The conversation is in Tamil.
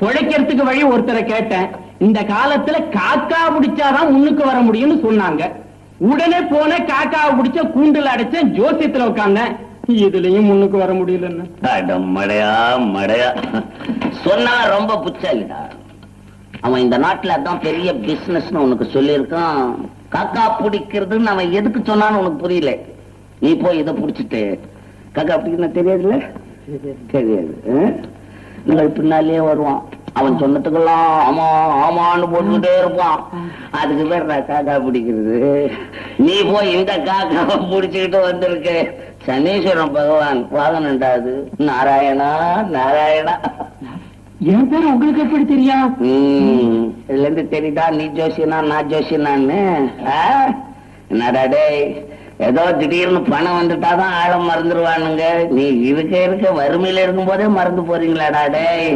பொழைக்கிறதுக்கு வழி ஒருத்தரை கேட்டேன். இந்த காலத்துல காக்கா பிடிச்சாதான் முன்னுக்கு வர முடியும்னு சொன்னாங்க. உடனே போன காக்காவை பிடிச்ச கூண்டுல அடைச்சேன், ஜோசியத்துல உட்கார்ந்தேன். இதுலயும் முன்னுக்கு வர முடியல. மடையா மடையா சொன்னா ரொம்ப புச்சாலிடா. அவன் இந்த நாட்டுல அதான் பெரிய பிசினஸ் உனக்கு சொல்லியிருக்கான். காக்கா பிடிக்கிறதுன்னு அவன் எதுக்கு சொன்னான்னு உனக்கு புரியல. நீ போய் இதை பிடிச்சிட்டு காக்கா பிடிக்கணும் தெரியாதுல்ல, தெரியாது. நீங்கள் பின்னாலேயே வருவான். அவன் சொன்னதுக்கெல்லாம் ஆமா ஆமான்னு போட்டுக்கிட்டே இருப்பான். அதுக்கு பேர் காக்கா பிடிக்கிறது. நீ போய் இந்த காக்காவை பிடிச்சுக்கிட்டு வந்திருக்க. சனீஸ்வரன் பகவான் வாகனண்டாது. நாராயணா நாராயணா. என் பேர் உங்களுக்கு எப்படி தெரியும்? இதுல இருந்து தெரியுதா நீ ஜோசியனா நான் ஜோசியனான்னு? என்னடா டேய், ஏதோ திடீர்னு பணம் வந்துட்டாதான் ஆழம் மறந்துடுவானுங்க. நீ இருக்க இருக்க வறுமையில இருக்கும் போதே மறந்து போறீங்களாடா டேய்.